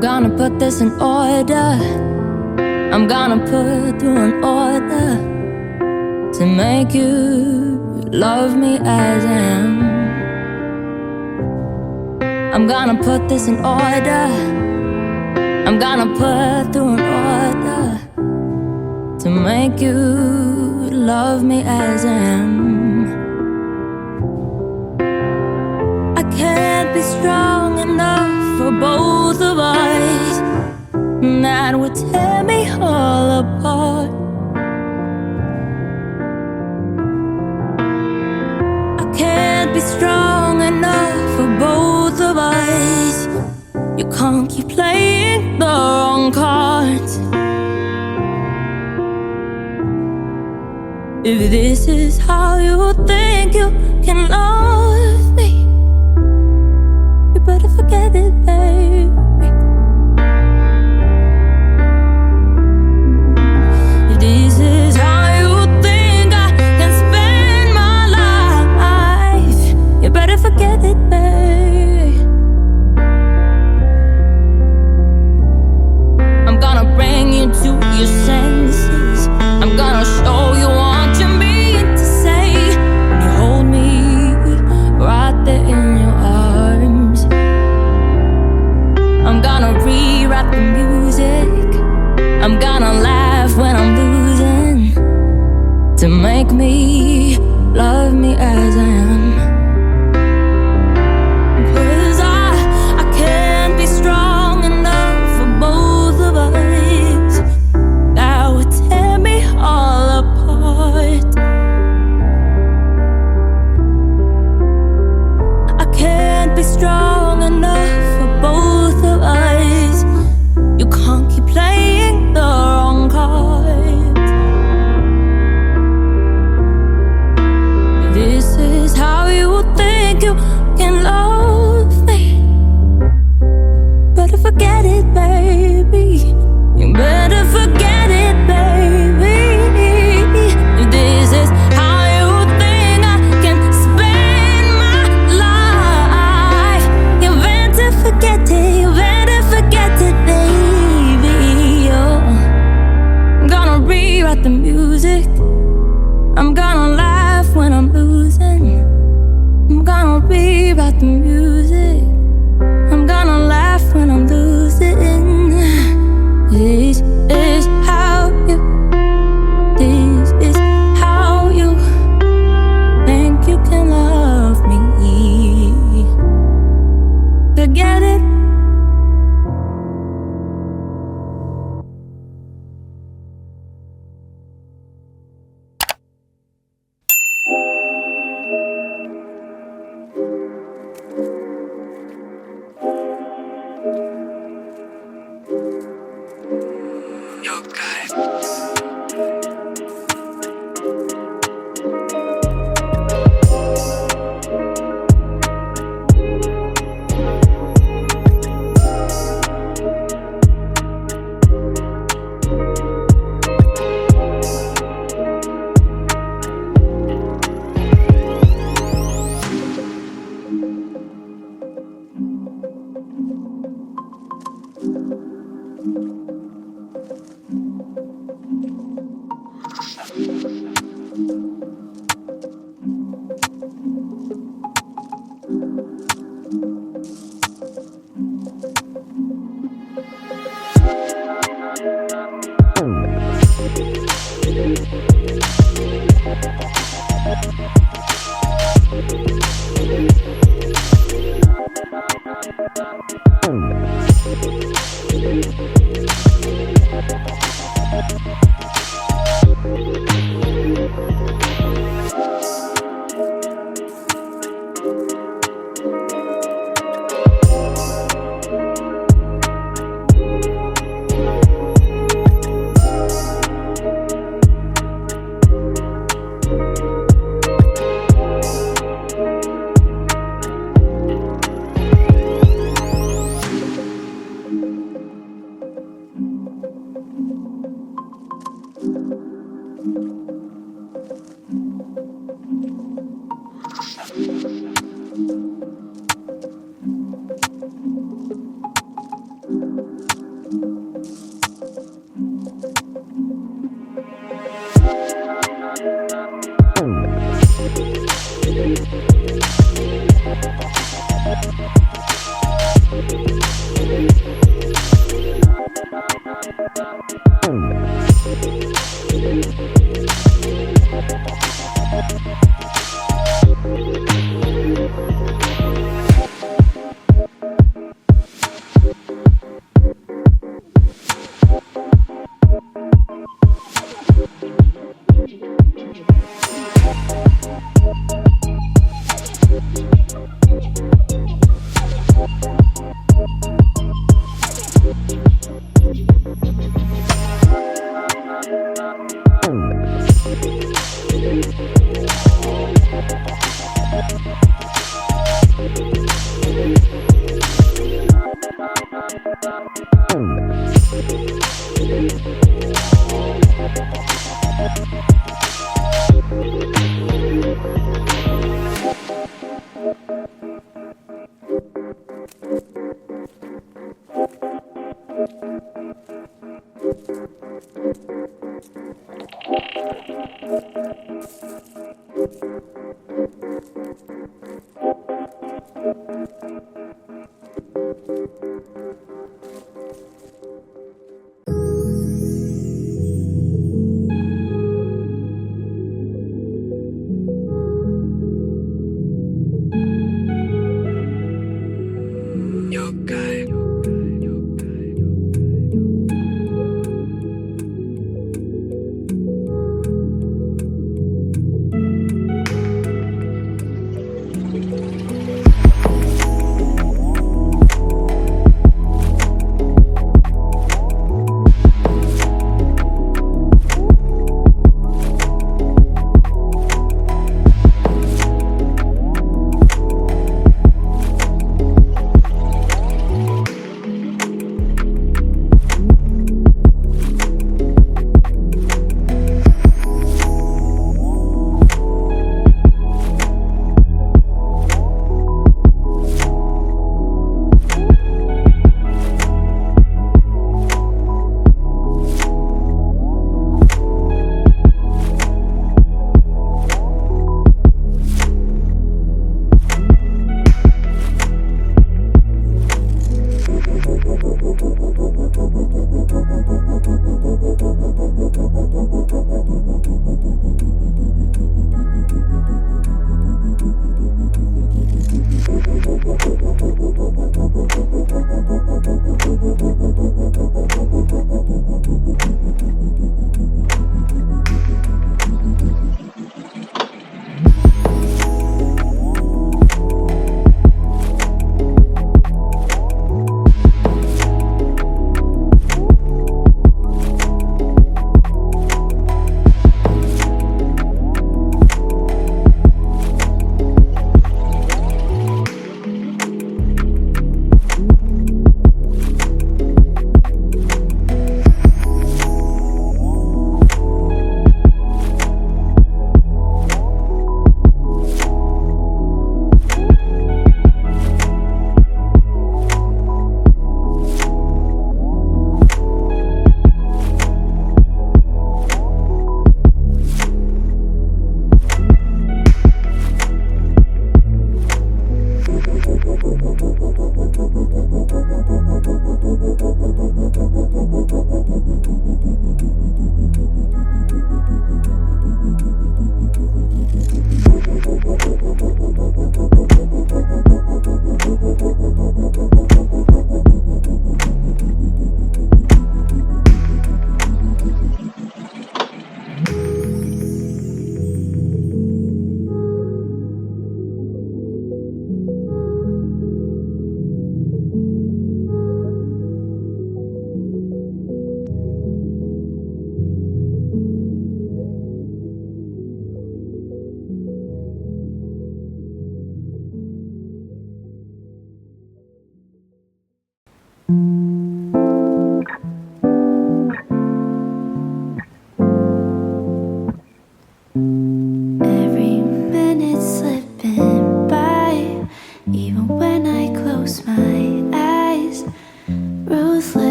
gonna put this in order. I'm gonna put through an order to make you love me as I am. I'm gonna put this in order. I'm gonna put through an order to make you love me as I am. I can't be strong enough for both of us. That would tear me all apart. I can't be strong enough for both of us. You can't keep playing the wrong cards. If this is how you think you can love me, you better forget it, baby. If this is how you think I can spend my life, you better forget it, baby. I'm gonna bring you to your senses. I'm gonna show you what you mean to say when you hold me right there in your arms. I'm gonna rewrite the music. I'm gonna laugh when I'm losing to make me love me as I am. 'Cause I can't be strong enough for both of us. That would tear me all apart. I can't be strong enough for both of us. You can't keep playing the wrong cards. This is how you think you can love me. Better forget it, baby. You better forget it, baby. If this is how you think I can spend my life, you better forget it. You better forget it, baby. I'm gonna rewrite the music. I'm gonna laugh when I'm losing. I'm gonna rewrite the music. I'm gonna laugh when I'm losing. This is how you think you can love me. Forget it.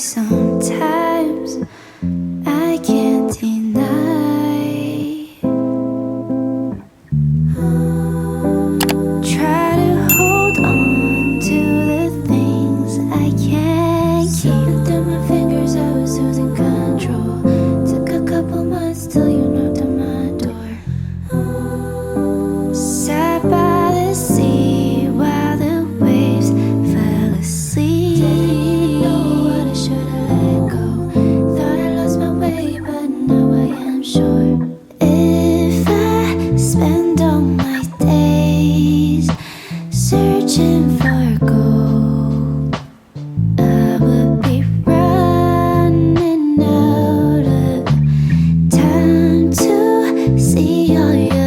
Sometimes I can't deny spend all my days searching for gold. I would be running out of time to see all your